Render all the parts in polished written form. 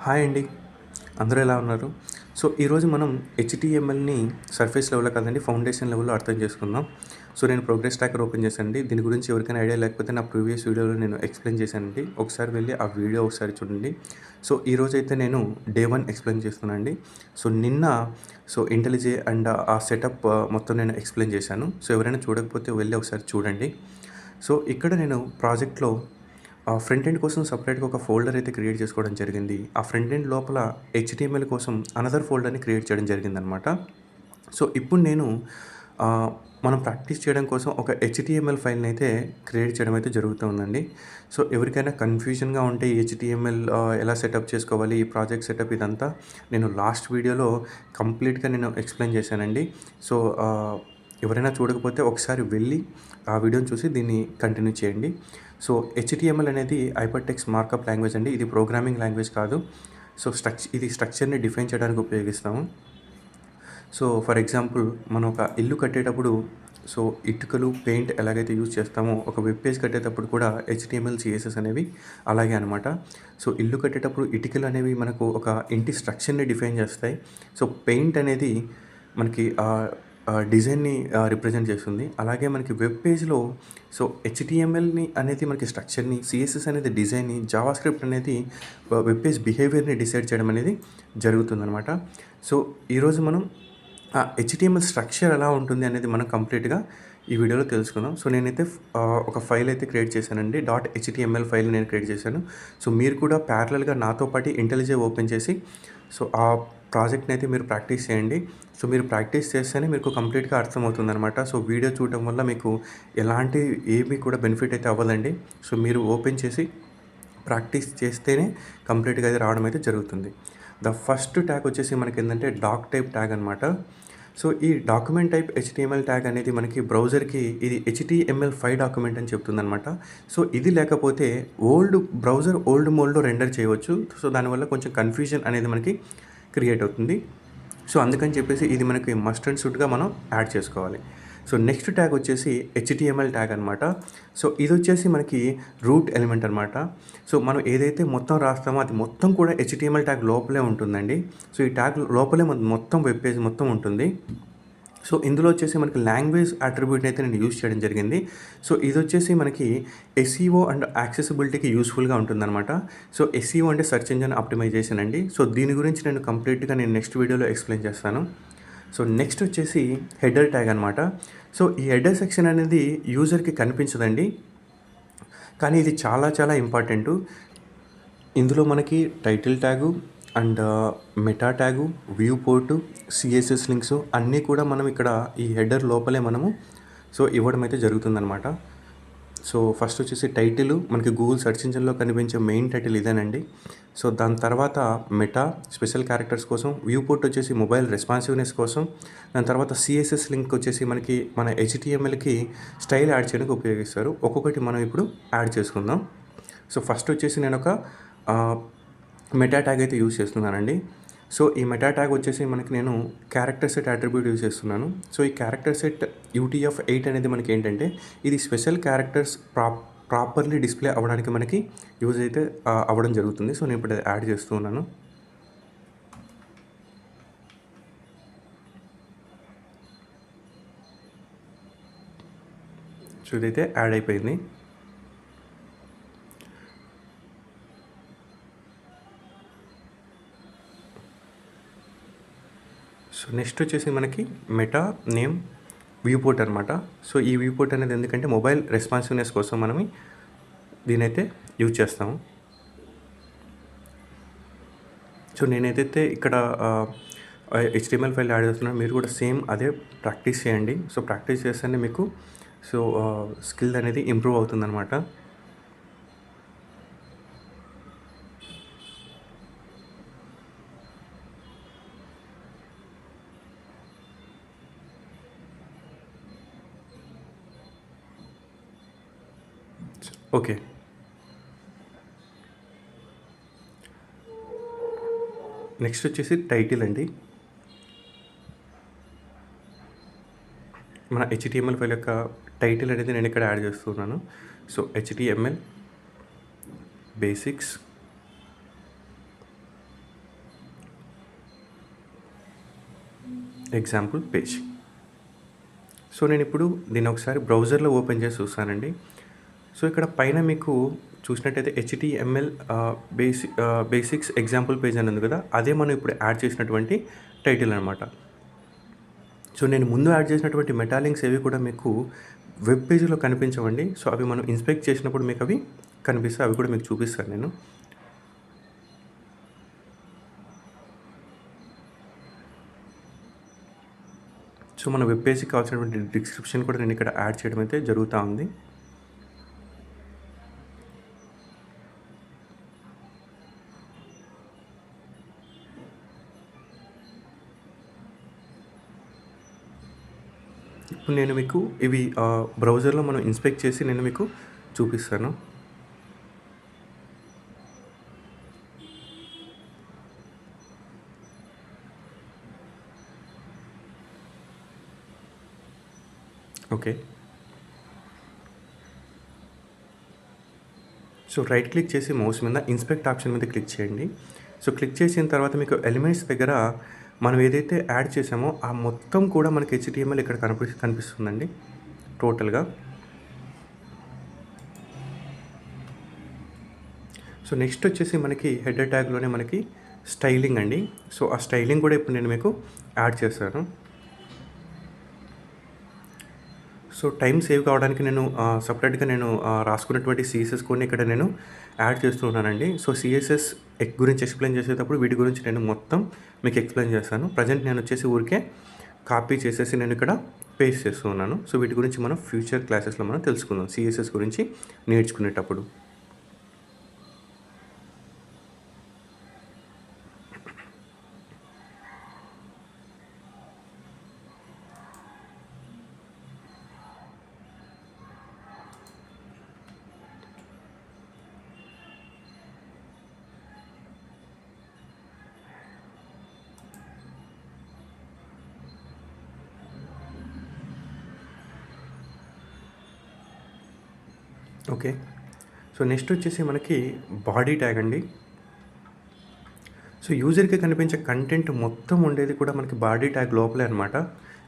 Hi అండి. అందరూ ఎలా ఉన్నారు? సో, ఈరోజు మనం హెచ్‌టీఎంఎల్‌ని సర్ఫేస్ లెవెల్‌లో కాదండి, ఫౌండేషన్ లెవెల్‌లో అర్థం చేసుకుందాం. సో, నేను ప్రోగ్రెస్ ట్రాకర్ ఓపెన్ చేశానండి. దీని గురించి ఎవరికైనా ఐడియా లేకపోతే నా ప్రీవియస్ వీడియోలో నేను ఎక్స్‌ప్లెయిన్ చేశానండి. ఒకసారి వెళ్ళి ఆ వీడియో ఒకసారి చూడండి. సో, ఈరోజైతే నేను డే 1 ఎక్స్‌ప్లెయిన్ చేస్తున్నానండి. సో, నిన్న ఇంటెలిజే అండ్ ఆ సెటప్ మొత్తం నేను ఎక్స్‌ప్లెయిన్ చేశాను. సో, ఎవరైనా చూడకపోతే వెళ్ళి ఒకసారి చూడండి. సో, ఇక్కడ నేను ప్రాజెక్ట్‌లో ఫ్రంట్ ఎండ్ కోసం సెపరేట్‌గా ఒక ఫోల్డర్ అయితే క్రియేట్ చేసుకోవడం జరిగింది. ఆ ఫ్రంట్ ఎండ్ లోపల హెచ్‌టీఎంఎల్ కోసం అనదర్ ఫోల్డర్‌ని క్రియేట్ చేయడం జరిగిందనమాట. సో, ఇప్పుడు నేను మనం ప్రాక్టీస్ చేయడం కోసం ఒక హెచ్‌టీఎంఎల్ ఫైల్‌ని అయితే క్రియేట్ చేయడం అయితే జరుగుతూ ఉందండి. సో, ఎవరికైనా కన్‌ఫ్యూజన్‌గా ఉంటే ఈ హెచ్‌టీఎంఎల్ ఎలా సెటప్ చేసుకోవాలి, ఈ ప్రాజెక్ట్ సెటప్ ఇదంతా నేను లాస్ట్ వీడియోలో కంప్లీట్‌గా నేను ఎక్స్‌ప్లెయిన్ చేశానండి. సో, ఎవరైనా చూడకపోతే ఒకసారి వెళ్ళి ఆ వీడియోని చూసి దీన్ని కంటిన్యూ చేయండి. సో, హెచ్‌టీఎంఎల్ అనేది హైపర్ టెక్స్ట్ మార్కప్ లాంగ్వేజ్ అండి. ఇది ప్రోగ్రామింగ్ లాంగ్వేజ్ కాదు. సో, ఇది స్ట్రక్చర్‌ని డిఫైన్ చేయడానికి ఉపయోగిస్తాము. సో, ఫర్ ఎగ్జాంపుల్ మనం ఒక ఇల్లు కట్టేటప్పుడు ఇటుకలు, పెయింట్ ఎలాగైతే యూజ్ చేస్తామో ఒక వెబ్ పేజ్ కట్టేటప్పుడు కూడా హెచ్‌టీఎంఎల్, సీఎస్ఎస్ అనేవి అలాగే అనమాట. సో, ఇల్లు కట్టేటప్పుడు ఇటుకలు అనేవి మనకు ఒక ఇంటి స్ట్రక్చర్‌ని డిఫైన్ చేస్తాయి. సో, పెయింట్ అనేది మనకి డిజైన్‌ని రిప్రజెంట్ చేస్తుంది. అలాగే మనకి వెబ్ పేజ్‌లో హెచ్‌టీఎంఎల్‌ని అనేది మనకి స్ట్రక్చర్‌ని, సీఎస్ఎస్ అనేది డిజైన్‌ని, జావాస్క్రిప్ట్ అనేది వెబ్ పేజ్ బిహేవియర్‌ని డిసైడ్ చేయడం అనేది జరుగుతుందనమాట. సో, ఈరోజు మనం హెచ్‌టీఎంఎల్ స్ట్రక్చర్ ఎలా ఉంటుంది అనేది మనం కంప్లీట్‌గా ఈ వీడియోలో తెలుసుకుందాం. సో, నేనైతే ఒక ఫైల్ అయితే క్రియేట్ చేశానండి. హెచ్‌టీఎంఎల్ ఫైల్ నేను క్రియేట్ చేశాను. సో, మీరు కూడా ప్యారలల్‌గా నాతో పాటు ఇంటెలిజే ఓపెన్ చేసి ఆ ప్రాజెక్ట్‌ని అయితే మీరు ప్రాక్టీస్ చేయండి. సో, మీరు ప్రాక్టీస్ చేస్తేనే మీకు కంప్లీట్‌గా అర్థమవుతుందనమాట. సో, వీడియో చూడటం వల్ల మీకు ఎలాంటి ఏమీ కూడా బెనిఫిట్ అయితే అవ్వదండి. సో, మీరు ఓపెన్ చేసి ప్రాక్టీస్ చేస్తేనే కంప్లీట్‌గా అది రావడం అయితే జరుగుతుంది. ద ఫస్ట్ ట్యాగ్ వచ్చేసి మనకేందంటే డాక్ టైప్ ట్యాగ్ అనమాట. సో, ఈ డాక్యుమెంట్ టైప్ హెచ్‌టీఎంఎల్ ట్యాగ్ అనేది మనకి బ్రౌజర్‌కి ఇది HTML5 డాక్యుమెంట్ అని చెప్తుందనమాట. సో, ఇది లేకపోతే ఓల్డ్ మోడ్‌లో రెండర్ చేయవచ్చు. సో, దానివల్ల కొంచెం కన్‌ఫ్యూజన్ అనేది మనకి క్రియేట్ అవుతుంది. సో, అందుకని చెప్పేసి ఇది మనకి మస్ట్ అండ్ షుడ్‌గా మనం యాడ్ చేసుకోవాలి. సో, నెక్స్ట్ ట్యాగ్ వచ్చేసి హెచ్‌టీఎంఎల్ ట్యాగ్ అనమాట. సో, ఇదొచ్చేసి మనకి రూట్ ఎలిమెంట్ అనమాట. సో, మనం ఏదైతే మొత్తం రాస్తామో అది మొత్తం కూడా హెచ్‌టీఎంఎల్ ట్యాగ్ లోపలే ఉంటుందండి. సో, ఈ ట్యాగ్ లోపలే మొత్తం వెబ్ పేజ్ మొత్తం ఉంటుంది. సో, ఇందులో వచ్చేసి మనకి లాంగ్వేజ్ అట్రిబ్యూట్‌ని అయితే నేను యూజ్ చేయడం జరిగింది. సో, ఇదొచ్చేసి మనకి ఎస్ఈఓ అండ్ యాక్సెసిబిలిటీకి యూజ్‌ఫుల్‌గా ఉంటుందనమాట. సో, ఎస్ఈఓ అంటే సెర్చ్ ఇంజిన్ ఆప్టిమైజేషన్ అండి. సో, దీని గురించి నేను కంప్లీట్‌గా నెక్స్ట్ వీడియోలో ఎక్స్‌ప్లెయిన్ చేస్తాను. సో, నెక్స్ట్ వచ్చేసి హెడర్ ట్యాగ్ అనమాట. సో, ఈ హెడర్ సెక్షన్ అనేది యూజర్‌కి కనిపించదండి. కానీ ఇది చాలా చాలా ఇంపార్టెంటు. ఇందులో మనకి title tag and meta tag, view port, CSS links అన్నీ కూడా మనం ఇక్కడ ఈ హెడర్ లోపలే మనము ఇవ్వడం అయితే జరుగుతుందనమాట. సో, ఫస్ట్ వచ్చేసి టైటిల్ మనకి గూగుల్ సెర్చ్ ఇంజిన్‌లో కనిపించే మెయిన్ టైటిల్ ఇదేనండి. సో, దాని తర్వాత మెటా స్పెషల్ క్యారెక్టర్స్ కోసం, వ్యూ పోర్ట్ వచ్చేసి మొబైల్ రెస్పాన్సివ్‌నెస్ కోసం, దాని తర్వాత సీఎస్ఎస్ లింక్ వచ్చేసి మనకి మన హెచ్‌టీఎంఎల్‌కి స్టైల్ యాడ్ చేయడానికి ఉపయోగిస్తారు. ఒక్కొక్కటి మనం ఇప్పుడు యాడ్ చేసుకుందాం. సో, ఫస్ట్ వచ్చేసి నేనొక మెటా ట్యాగ్ అయితే యూజ్ చేస్తున్నానండి. సో, ఈ మెటా ట్యాగ్ వచ్చేసి మనకి నేను క్యారెక్టర్ సెట్ అట్రిబ్యూట్ యూజ్ చేస్తున్నాను. సో, ఈ క్యారెక్టర్ సెట్ UTF-8 అనేది మనకి ఏంటంటే ఇది స్పెషల్ క్యారెక్టర్స్ ప్రాపర్‌లీ డిస్‌ప్లే అవ్వడానికి మనకి యూజ్ అయితే అవ్వడం జరుగుతుంది. సో, నేను ఇప్పుడు యాడ్ చేస్తూ ఉన్నాను. సో, ఇదైతే యాడ్ అయిపోయింది. సో, నెక్స్ట్ వచ్చేసి మనకి మెటా నేమ్ వ్యూ పోర్ట్ అనమాట. సో, ఈ వ్యూ పోర్ట్ అనేది ఎందుకంటే మొబైల్ రెస్పాన్సివ్‌నెస్ కోసం మనం దీనైతే యూజ్ చేస్తాము. సో, నేనేదైతే ఇక్కడ HTML ఫైల్ యాడ్ చేస్తున్నానో మీరు కూడా సేమ్ అదే ప్రాక్టీస్ చేయండి. సో, ప్రాక్టీస్ చేస్తేనే మీకు స్కిల్ అనేది ఇంప్రూవ్ అవుతుందనమాట. ఓకే. నెక్స్ట్ వచ్చేసి టైటిల్ అండి. మన HTML ఫైల్ యొక్క టైటిల్ అనేది నేను ఇక్కడ యాడ్ చేస్తున్నాను. HTML basics example page. So నేను ఇప్పుడు దీన్ని ఒకసారి బ్రౌజర్లో ఓపెన్ చేసి చూస్తానండి. సో ఇక్కడ పైన మీకు చూసినట్టయితే హెచ్టీఎంఎల్ బేసిక్స్ ఎగ్జాంపుల్ పేజ్ అని ఉంది కదా, అదే మనం ఇప్పుడు యాడ్ చేసినటువంటి టైటిల్ అనమాట. సో నేను ముందు యాడ్ చేసినటువంటి మెటాలింక్స్ ఏవి కూడా మీకు వెబ్ పేజీలో కనిపించవండి. సో అవి మనం ఇన్స్పెక్ట్ చేసినప్పుడు మీకు అవి కనిపిస్తాయి, అవి కూడా మీకు చూపిస్తాను నేను. సో మన వెబ్ పేజ్కి కావాల్సినటువంటి డిస్క్రిప్షన్ కూడా నేను ఇక్కడ యాడ్ చేయడం అయితే జరుగుతూ ఉంది. ఇప్పుడు నేను మీకు ఇవి బ్రౌజర్లో మనం ఇన్స్పెక్ట్ చేసి నేను మీకు చూపిస్తాను. ఓకే. సో రైట్ క్లిక్ చేసి మౌస్ మీద ఇన్స్పెక్ట్ ఆప్షన్ మీద క్లిక్ చేయండి. సో క్లిక్ చేసిన తర్వాత మీకు ఎలిమెంట్స్ దగ్గర మనం ఏదైతే యాడ్ చేసామో ఆ మొత్తం కూడా మనకి హెచ్టీఎంఎల్ ఇక్కడ కనిపిస్తుందండి టోటల్గా. సో నెక్స్ట్ వచ్చేసి మనకి హెడర్ ట్యాగ్లోనే మనకి స్టైలింగ్ అండి. సో ఆ స్టైలింగ్ కూడా ఇప్పుడు నేను మీకు యాడ్ చేస్తాను. సో టైం సేవ్ కావడానికి నేను సపరేట్గా నేను రాసుకున్నటువంటి సిఎస్ఎస్ కొన్ని ఇక్కడ నేను యాడ్ చేస్తున్నానండి. సో సిఎస్ఎస్ గురించి ఎక్స్ప్లెయిన్ చేసేటప్పుడు వీటి గురించి నేను మొత్తం మీకు ఎక్స్ప్లెయిన్ చేస్తాను. ప్రజెంట్ నేను వచ్చేసి ఊరికే కాపీ చేసేసి నేను ఇక్కడ పేస్ట్ చేస్తున్నాను. సో వీటి గురించి మనం ఫ్యూచర్ క్లాసెస్లో మనం తెలుసుకుందాం సిఎస్ఎస్ గురించి నేర్చుకునేటప్పుడు. ఓకే. సో నెక్స్ట్ వచ్చేసి మనకి బాడీ ట్యాగ్ అండి. సో యూజర్కి కనిపించే కంటెంట్ మొత్తం ఉండేది కూడా మనకి బాడీ ట్యాగ్ లోపలే అనమాట.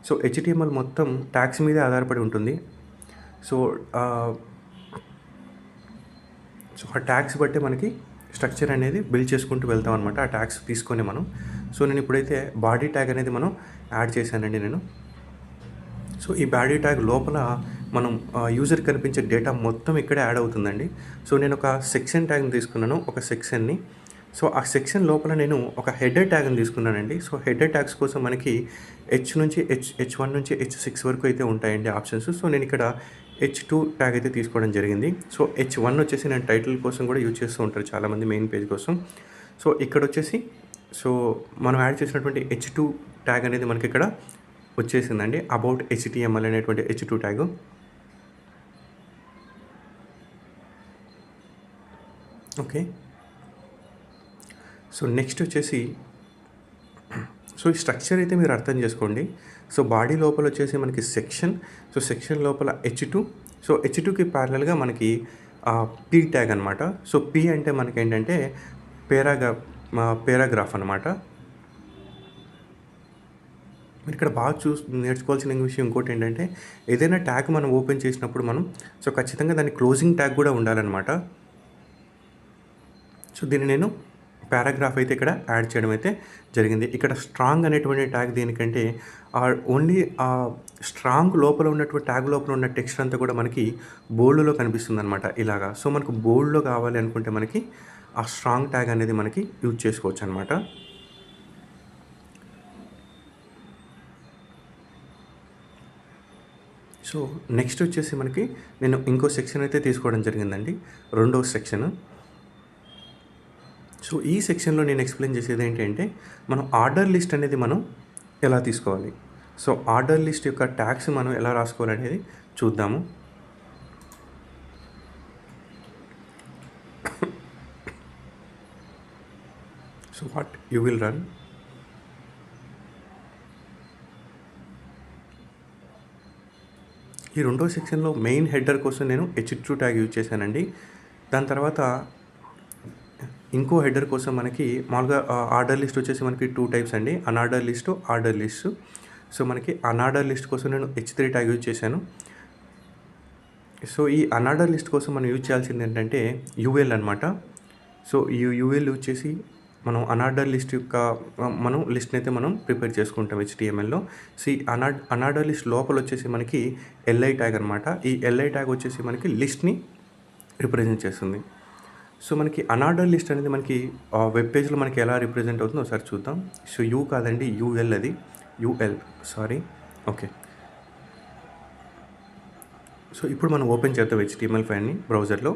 సో హెచ్టీఎంఎల్ మొత్తం ట్యాగ్స్ మీదే ఆధారపడి ఉంటుంది. సో ఆ ట్యాగ్స్ బట్టి మనకి స్ట్రక్చర్ అనేది బిల్డ్ చేసుకుంటూ వెళ్తాం అనమాట, ఆ ట్యాగ్స్ తీసుకొని మనం. సో నేను ఇప్పుడైతే బాడీ ట్యాగ్ అనేది మనం యాడ్ చేశానండి నేను. సో ఈ బాడీ ట్యాగ్ లోపల మనం యూజర్కి కనిపించే డేటా మొత్తం ఇక్కడే యాడ్ అవుతుందండి. సో నేను ఒక సెక్షన్ ట్యాగ్ని తీసుకున్నాను, ఒక సెక్షన్ని. సో ఆ సెక్షన్ లోపల నేను ఒక హెడర్ ట్యాగ్ని తీసుకున్నానండి. సో హెడర్ ట్యాగ్స్ కోసం మనకి హెచ్1 నుంచి హెచ్6 వరకు అయితే ఉంటాయండి ఆప్షన్స్. సో నేను ఇక్కడ హెచ్2 ట్యాగ్ అయితే తీసుకోవడం జరిగింది. సో హెచ్1 వచ్చేసి నేను టైటిల్ కోసం కూడా యూజ్ చేస్తూ ఉంటారు చాలామంది, మెయిన్ పేజ్ కోసం. సో ఇక్కడ వచ్చేసి సో మనం యాడ్ చేసినటువంటి హెచ్2 ట్యాగ్ అనేది మనకి ఇక్కడ వచ్చేసిందండి, అబౌట్ హెచ్టీఎంఎల్ అనేటువంటి హెచ్2 ట్యాగ్. ఓకే. సో నెక్స్ట్ వచ్చేసి సో ఈ స్ట్రక్చర్ అయితే మీరు అర్థం చేసుకోండి. సో బాడీ లోపల వచ్చేసి మనకి సెక్షన్, సో సెక్షన్ లోపల హెచ్2, సో హెచ్2కి ప్యారలల్గా మనకి పీ ట్యాగ్ అనమాట. సో పీ అంటే మనకి ఏంటంటే పేరాగ్రాఫ్ అనమాట. మీరు ఇక్కడ బాగా నేర్చుకోవాల్సిన విషయం ఇంకోటి ఏంటంటే, ఏదైనా ట్యాగ్ మనం ఓపెన్ చేసినప్పుడు మనం సో ఖచ్చితంగా దాని క్లోజింగ్ ట్యాగ్ కూడా ఉండాలన్నమాట. సో దీన్ని నేను పారాగ్రాఫ్ అయితే ఇక్కడ యాడ్ చేయడం అయితే జరిగింది. ఇక్కడ స్ట్రాంగ్ అనేటువంటి ట్యాగ్ దేనికంటే ఓన్లీ స్ట్రాంగ్ లోపల ఉన్నటువంటి ట్యాగ్ లోపల ఉన్న టెక్స్ట్ అంతా కూడా మనకి బోల్డ్లో కనిపిస్తుంది అనమాట ఇలాగా. సో మనకు బోల్డ్లో కావాలి అనుకుంటే మనకి ఆ స్ట్రాంగ్ ట్యాగ్ అనేది మనకి యూజ్ చేసుకోవచ్చు అనమాట. సో నెక్స్ట్ వచ్చేసి మనకి నేను ఇంకో సెక్షన్ అయితే తీసుకోవడం జరిగిందండి, రెండో సెక్షన్. సో ఈ సెక్షన్లో నేను ఎక్స్ప్లెయిన్ చేసేది ఏంటంటే, మనం ఆర్డర్ లిస్ట్ అనేది మనం ఎలా తీసుకోవాలి, సో ఆర్డర్ లిస్ట్ యొక్క ట్యాగ్స్ మనం ఎలా రాసుకోవాలి అనేది చూద్దాము. So what you will run, ఈ రెండో సెక్షన్లో మెయిన్ హెడర్ కోసం నేను హెచ్2 ట్యాగ్ యూజ్ చేశానండి. దాని తర్వాత ఇంకో హెడర్ కోసం మనకి మామూలుగా ఆర్డర్ లిస్ట్ వచ్చేసి మనకి 2 టైప్స్ అండి, unorder list, order list. So మనకి అనార్డర్ లిస్ట్ కోసం నేను H3 ట్యాగ్ యూజ్ చేశాను. సో ఈ అనార్డర్ లిస్ట్ కోసం మనం యూజ్ చేయాల్సింది ఏంటంటే యూఎల్ అనమాట. సో ఈ యూఎల్ యూజ్ చేసి మనం అనార్డర్ లిస్ట్ యొక్క మనం లిస్ట్ని అయితే మనం ప్రిపేర్ చేసుకుంటాం HTMLలో. సో ఈ అనార్డర్ లిస్ట్ లోపల వచ్చేసి మనకి ఎల్ఐ ట్యాగ్ అనమాట. ఈ ఎల్ఐ ట్యాగ్ వచ్చేసి మనకి లిస్ట్ని రిప్రజెంట్ చేస్తుంది. సో మనకి అనార్డర్ లిస్ట్ అనేది మనకి వెబ్ పేజ్లో మనకి ఎలా రిప్రజెంట్ అవుతుందో ఒకసారి చూద్దాం. సో యూ కాదండి, యూఎల్, అది యూఎల్, సారీ. ఓకే, సో ఇప్పుడు మనం ఓపెన్ చేద్దాం HTML ఫైల్ని బ్రౌజర్లో.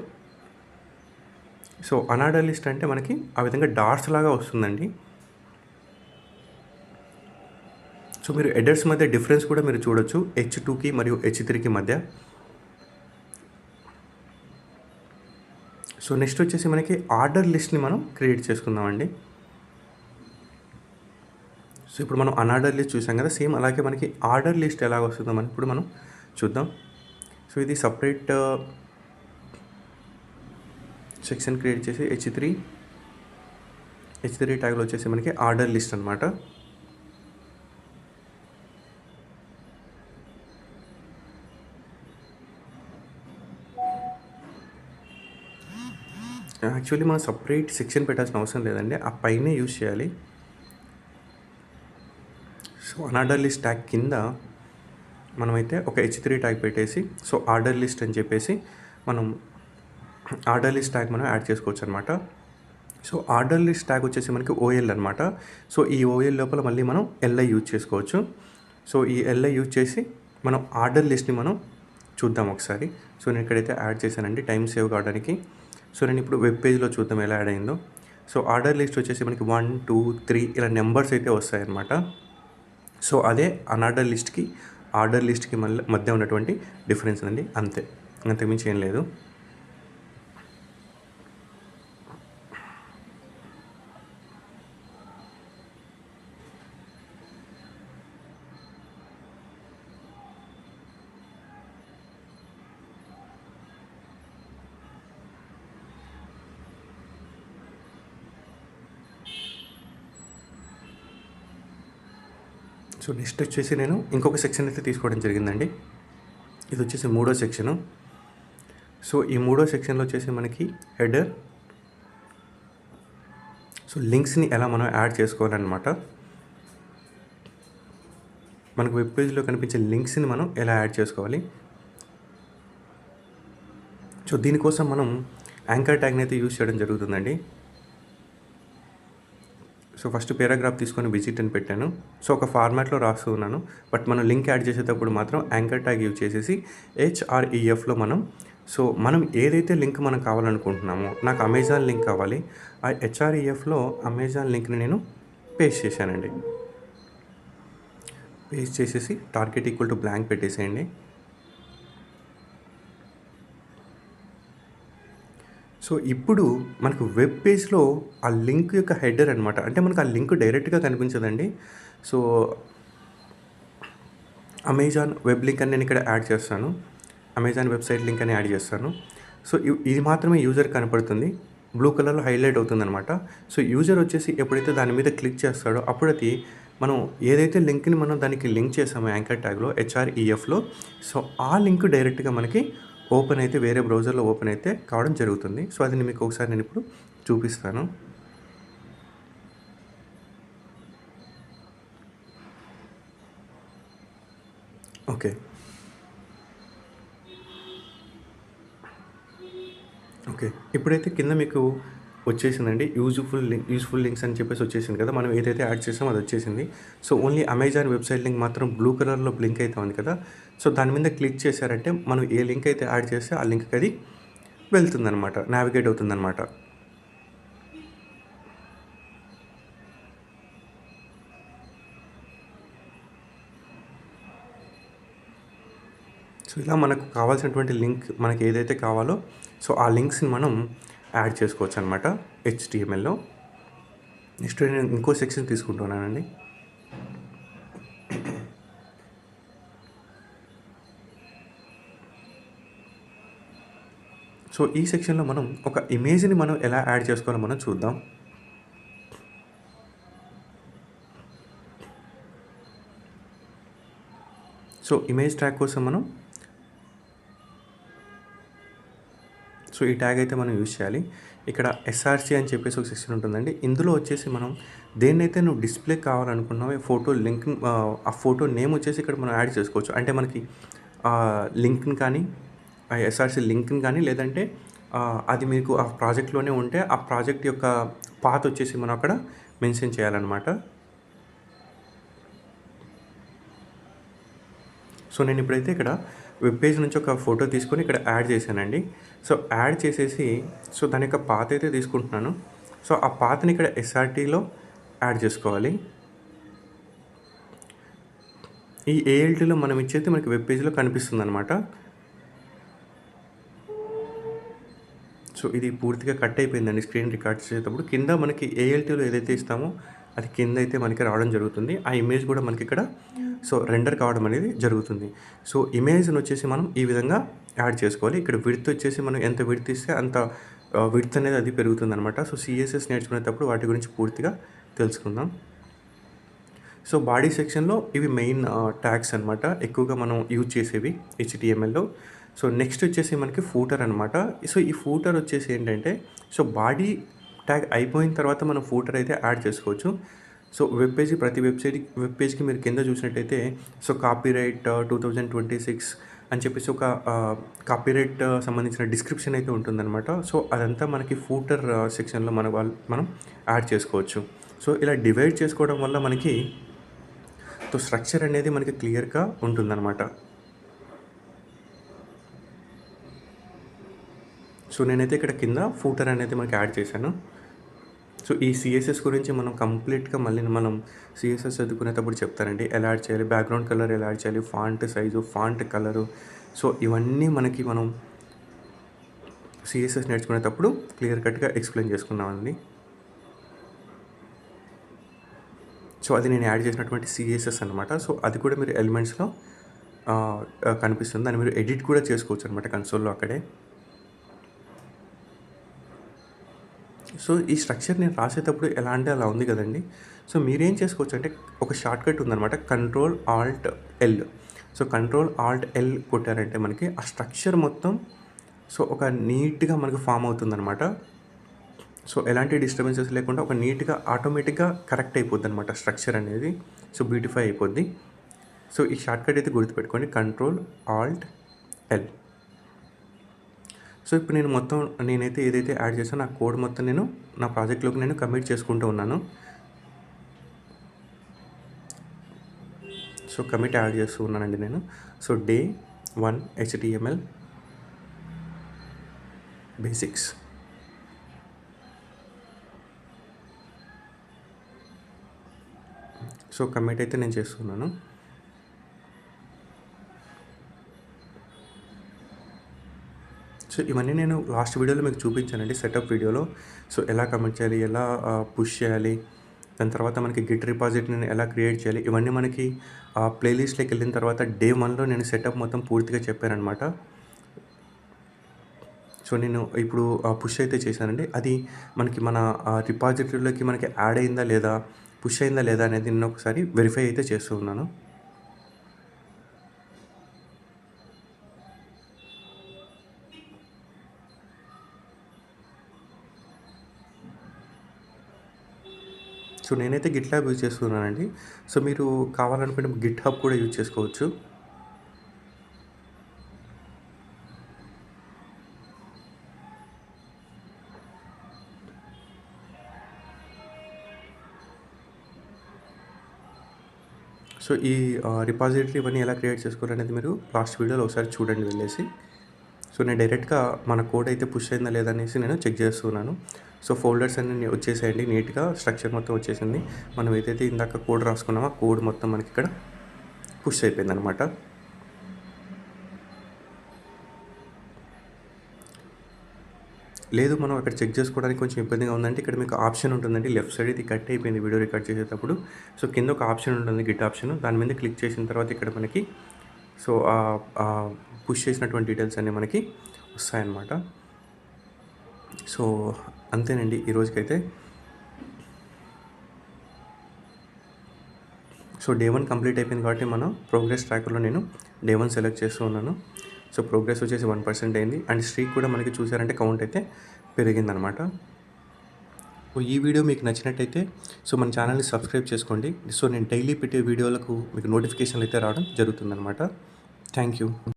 సో అనార్డర్ లిస్ట్ అంటే మనకి ఆ విధంగా డాట్స్ లాగా వస్తుందండి. సో మీరు హెడర్స్ మధ్య డిఫరెన్స్ కూడా మీరు చూడొచ్చు, H2కి మరియు H3కి మధ్య. సో నెక్స్ట్ వచ్చేసి మనకి ఆర్డర్ లిస్ట్ని మనం క్రియేట్ చేసుకుందామండి. సో ఇప్పుడు మనం అనార్డర్ లిస్ట్ చూసాం కదా, సేమ్ అలాగే మనకి ఆర్డర్ లిస్ట్ ఎలా వస్తుందో మనం ఇప్పుడు మనం చూద్దాం. సో ఇది సపరేట్ సెక్షన్ క్రియేట్ చేసి H3 ట్యాగ్లో వచ్చేసి మనకి ఆర్డర్ లిస్ట్ అనమాట. యాక్చువల్లీ మనం సపరేట్ సెక్షన్ పెట్టాల్సిన అవసరం లేదండి, ఆ పైనే యూజ్ చేయాలి. సో అనార్డర్ లిస్ట్ ట్యాగ్ కింద మనమైతే ఒక H3 ట్యాగ్ పెట్టేసి సో ఆర్డర్ లిస్ట్ అని చెప్పేసి మనం ఆర్డర్ లిస్ట్ ట్యాగ్ మనం యాడ్ చేసుకోవచ్చు అనమాట. సో ఆర్డర్ లిస్ట్ ట్యాగ్ వచ్చేసి మనకి OL అనమాట. సో ఈ OL లోపల మళ్ళీ మనం LI యూజ్ చేసుకోవచ్చు. సో ఈ LI యూజ్ చేసి మనం ఆర్డర్ లిస్ట్ని మనం చూద్దాం ఒకసారి. సో నేను ఇక్కడైతే యాడ్ చేశానండి టైం సేవ్ కావడానికి. సో నేను ఇప్పుడు వెబ్ పేజ్లో చూద్దాం ఎలా యాడ్ అయిందో. సో ఆర్డర్ లిస్ట్ వచ్చేసి మనకి 1, 2, 3 ఇలా నెంబర్స్ అయితే వస్తాయన్నమాట. సో అదే అనార్డర్ లిస్ట్కి ఆర్డర్ లిస్ట్కి మధ్య ఉన్నటువంటి డిఫరెన్స్ అండి, అంతే, అంతకుమించి ఏం లేదు. సో నెక్స్ట్ వచ్చేసి నేను ఇంకొక సెక్షన్ అయితే తీసుకోవడం జరిగిందండి. ఇది వచ్చేసి 3వ సెక్షను. సో ఈ 3వ సెక్షన్లో వచ్చేసి మనకి హెడర్, సో లింక్స్ని ఎలా మనం యాడ్ చేసుకోవాలన్నమాట. మనకు వెబ్ పేజ్లో కనిపించే లింక్స్ని మనం ఎలా యాడ్ చేసుకోవాలి. సో దీనికోసం మనం యాంకర్ ట్యాగ్ని అయితే యూజ్ చేయడం జరుగుతుందండి. సో ఫస్ట్ పేరాగ్రాఫ్ తీసుకొని విజిట్ అని పెట్టాను. సో ఒక ఫార్మాట్లో రాస్తూ ఉన్నాను, బట్ మనం లింక్ యాడ్ చేసేటప్పుడు మాత్రం యాంకర్ ట్యాగ్ యూజ్ చేసేసి HREFలో మనం ఏదైతే లింక్ మనం కావాలనుకుంటున్నామో, నాకు అమెజాన్ లింక్ కావాలి, ఆ HREFలో అమెజాన్ లింక్ని నేను పేస్ట్ చేశానండి. పేస్ట్ చేసేసి టార్గెట్ ఈక్వల్ టు బ్లాంక్ పెట్టేసేయండి. సో ఇప్పుడు మనకు వెబ్ పేజ్లో ఆ లింక్ యొక్క హెడర్ అనమాట, అంటే మనకు ఆ లింక్ డైరెక్ట్గా కనిపించదండి. సో అమెజాన్ వెబ్ లింక్ అని నేను ఇక్కడ యాడ్ చేస్తాను, అమెజాన్ వెబ్సైట్ లింక్ అని యాడ్ చేస్తాను. సో ఇది మాత్రమే యూజర్ కనపడుతుంది, బ్లూ కలర్లో హైలైట్ అవుతుందన్నమాట. సో యూజర్ వచ్చేసి ఎప్పుడైతే దాని మీద క్లిక్ చేస్తాడో అప్పుడు అది మనం ఏదైతే లింక్ని మనం దానికి లింక్ చేసామో యాంకర్ ట్యాగ్లో HREFలో, సో ఆ లింక్ డైరెక్ట్గా మనకి ఓపెన్ అయితే వేరే బ్రౌజర్లో ఓపెన్ అయితే కావడం జరుగుతుంది. సో అది మీకు ఒకసారి నేను ఇప్పుడు చూపిస్తాను. ఓకే, ఇప్పుడైతే కింద మీకు వచ్చేసిందండి యూజ్ఫుల్ లింక్స్ అని చెప్పేసి వచ్చేసింది కదా, మనం ఏదైతే యాడ్ చేసామో అది వచ్చేసింది. So only Amazon website link మాత్రం బ్లూ కలర్లో బ్లింక్ అయితే ఉంది కదా. సో దాని మీద క్లిక్ చేశారంటే మనం ఏ లింక్ అయితే యాడ్ చేస్తే ఆ లింక్కి అది వెళ్తుందన్నమాట, నావిగేట్ అవుతుందన్నమాట. సో ఇలా మనకు కావాల్సినటువంటి లింక్ మనకి ఏదైతే కావాలో సో ఆ లింక్స్ని మనం యాడ్ చేసుకోవచ్చు అనమాట HTMLలో. నెక్స్ట్ నేను ఇంకో సెక్షన్ తీసుకుంటున్నానండి. సో ఈ సెక్షన్లో మనం ఒక ఇమేజ్ని మనం ఎలా యాడ్ చేసుకోవాలో మనం చూద్దాం. సో ఇమేజ్ ట్యాగ్ కోసం మనం ఈ ట్యాగ్ అయితే మనం యూజ్ చేయాలి. ఇక్కడ ఎస్ఆర్సీ అని చెప్పేసి ఒక సెక్షన్ ఉంటుందండి. ఇందులో వచ్చేసి మనం దేన్నైతే నువ్వు డిస్ప్లే కావాలనుకున్నావో ఫోటో లింక్ ఆ ఫోటో నేమ్ వచ్చేసి ఇక్కడ మనం యాడ్ చేసుకోవచ్చు. అంటే మనకి లింక్‌ని కానీ, ఆ ఎస్ఆర్సీ లింక్‌ని కానీ, లేదంటే అది మీకు ఆ ప్రాజెక్ట్‌లోనే ఉంటే ఆ ప్రాజెక్ట్ యొక్క పాత్ వచ్చేసి మనం అక్కడ మెన్షన్ చేయాలన్నమాట. సో నేను ఇప్పుడైతే ఇక్కడ వెబ్ పేజ్ నుంచి ఒక ఫోటో తీసుకొని ఇక్కడ యాడ్ చేశానండి. సో యాడ్ చేసేసి దాని యొక్క పాత్ అయితే తీసుకుంటున్నాను. సో ఆ పాత్ని ఇక్కడ ఎస్ఆర్టీలో యాడ్ చేసుకోవాలి. ఈ ఏఎల్టీలో మనం ఇచ్చేది మనకి వెబ్ పేజ్లో కనిపిస్తుందన్నమాట. సో ఇది పూర్తిగా కట్ అయిపోయిందండి స్క్రీన్ రికార్డ్ చేసేటప్పుడు. కింద మనకి ఏఎల్టీలో ఏదైతే ఇస్తామో అది కింద అయితే మనకి రావడం జరుగుతుంది. ఆ ఇమేజ్ కూడా మనకి ఇక్కడ రెండర్ కావడం అనేది జరుగుతుంది. సో ఇమేజ్ని వచ్చేసి మనం ఈ విధంగా యాడ్ చేసుకోవాలి. ఇక్కడ విడ్త్ వచ్చేసి మనం ఎంత విడ్త్ ఇస్తే అంత విడ్త్ అనేది అది పెరుగుతుందనమాట. సో సిఎస్ఎస్ నేర్చుకునేటప్పుడు వాటి గురించి పూర్తిగా తెలుసుకుందాం. సో బాడీ సెక్షన్లో ఇవి మెయిన్ ట్యాగ్స్ అనమాట, ఎక్కువగా మనం యూజ్ చేసేవి హెచ్టిఎంఎల్లో. సో నెక్స్ట్ వచ్చేసి మనకి ఫూటర్ అనమాట. సో ఈ ఫూటర్ వచ్చేసి ఏంటంటే, బాడీ ట్యాగ్ అయిపోయిన తర్వాత మనం ఫూటర్ అయితే యాడ్ చేసుకోవచ్చు. సో ప్రతి వెబ్ పేజ్కి మీరు కింద చూసినట్టయితే కాపీరైట్ 2026 అని చెప్పేసి ఒక కాపీరైట్ సంబంధించిన డిస్క్రిప్షన్ అయితే ఉంటుందన్నమాట. సో అదంతా మనకి ఫూటర్ సెక్షన్లో మనం యాడ్ చేసుకోవచ్చు. సో ఇలా డివైడ్ చేసుకోవడం వల్ల మనకి స్ట్రక్చర్ అనేది మనకి క్లియర్గా ఉంటుందన్నమాట. సో నేనైతే ఇక్కడ కింద ఫూటర్ అనేది మనకి యాడ్ చేశాను. సో ఈ సిఎస్ఎస్ గురించి మనం కంప్లీట్గా మళ్ళీ మనం సిఎస్ఎస్ చదువుకునేటప్పుడు చెప్తారండి, ఎలా యాడ్ చేయాలి, బ్యాక్గ్రౌండ్ కలర్ ఎలా యాడ్ చేయాలి, font size, font colour. So ఇవన్నీ మనం సిఎస్ఎస్ నేర్చుకునేటప్పుడు క్లియర్ కట్గా ఎక్స్ప్లెయిన్ చేసుకున్నామండి. సో అది నేను యాడ్ చేసినటువంటి సిఎస్ఎస్ అనమాట. సో అది కూడా మీరు ఎలిమెంట్స్లో కనిపిస్తుంది. దాన్ని మీరు ఎడిట్ కూడా చేసుకోవచ్చు అనమాట కన్సోల్లో అక్కడే. సో ఈ స్ట్రక్చర్ నేను రాసేటప్పుడు ఎలా అంటే అలా ఉంది కదండి. సో మీరేం చేసుకోవచ్చు అంటే ఒక షార్ట్కట్ ఉందన్నమాట, Ctrl-Alt-L. సో Ctrl-Alt-L కొట్టారంటే మనకి ఆ స్ట్రక్చర్ మొత్తం ఒక నీట్గా మనకు ఫామ్ అవుతుందన్నమాట. సో ఎలాంటి డిస్టర్బెన్సెస్ లేకుండా ఒక నీట్గా ఆటోమేటిక్గా కరెక్ట్ అయిపోద్ది అనమాట స్ట్రక్చర్ అనేది. సో బ్యూటిఫై అయిపోద్ది. సో ఈ షార్ట్కట్ అయితే గుర్తుపెట్టుకోండి, Ctrl-Alt-L. సో ఇప్పుడు నేనైతే ఏదైతే యాడ్ చేసానో నా కోడ్ మొత్తం నేను నా ప్రాజెక్ట్లోకి నేను కమిట్ చేసుకుంటూ ఉన్నాను. సో కమిట్ యాడ్ చేస్తూ ఉన్నానండి నేను. So Day 1 HTML basics. So commit అయితే నేను చేస్తున్నాను. సో ఇవన్నీ నేను లాస్ట్ వీడియోలో మీకు చూపించానండి, సెటప్ వీడియోలో. సో ఎలా కమిట్ చేయాలి, ఎలా పుష్ చేయాలి, దాని తర్వాత మనకి గిట్ రిపాజిటరీని ఎలా క్రియేట్ చేయాలి, ఇవన్నీ మనకి ప్లేలిస్ట్లోకి వెళ్ళిన తర్వాత Day 1లో నేను సెటప్ మొత్తం పూర్తిగా చెప్పానమాట. సో నేను ఇప్పుడు పుష్ అయితే చేశానండి. అది మనకి మన రిపాజిటరీలోకి మనకి యాడ్ అయిందా లేదా, పుష్ అయిందా లేదా అనేది నేను ఒకసారి వెరిఫై అయితే చేస్తూ ఉన్నాను. సో నేనైతే గిట్‌ల్యాబ్ యూజ్ చేస్తున్నానండి. సో మీరు కావాలనుకుంటే గిట్‌హబ్ కూడా యూజ్ చేసుకోవచ్చు. సో ఈ రిపాజిటరీ ఇవన్నీ ఎలా క్రియేట్ చేసుకోవాలనేది మీరు లాస్ట్ వీడియోలో ఒకసారి చూడండి వెళ్ళేసి. సో నేను డైరెక్ట్గా మన కోడ్ అయితే పుష్ అయిందా లేదా అనేసి నేను చెక్ చేస్తున్నాను. సో ఫోల్డర్స్ అన్నీ వచ్చేసాయండి, నీట్గా స్ట్రక్చర్ మొత్తం వచ్చేసింది. మనం ఏదైతే ఇందాక కోడ్ రాసుకున్నామో ఆ కోడ్ మొత్తం మనకి ఇక్కడ పుష్ అయిపోయిందనమాట. లేదు మనం అక్కడ చెక్ చేసుకోవడానికి కొంచెం ఇబ్బందిగా ఉందంటే ఇక్కడ మీకు ఆప్షన్ ఉంటుందండి, లెఫ్ట్ సైడ్ ఇది కట్ అయిపోయింది వీడియో రికార్డ్ చేసేటప్పుడు. సో కింద ఒక ఆప్షన్ ఉంటుంది, గిట్ ఆప్షన్. దాని మీద క్లిక్ చేసిన తర్వాత ఇక్కడ మనకి పుష్ చేసినటువంటి డీటెయిల్స్ అన్నీ మనకి వస్తాయన్నమాట. సో అంతేనండి ఈరోజుకైతే. సో డే 1 కంప్లీట్ అయిపోయింది కాబట్టి మనం ప్రోగ్రెస్ ట్రాకర్లో నేను డే 1 సెలెక్ట్ చేస్తూ ఉన్నాను. సో ప్రోగ్రెస్ వచ్చేసి 1% అయింది అండ్ స్ట్రీక్ కూడా మనకి చూసారంటే కౌంట్ అయితే పెరిగిందనమాట. సో ఈ వీడియో మీకు నచ్చినట్టయితే సో మన ఛానల్ని సబ్స్క్రైబ్ చేసుకోండి. సో నేను డైలీ పెట్టే వీడియోలకు మీకు నోటిఫికేషన్లు అయితే రావడం జరుగుతుందనమాట. Thank you.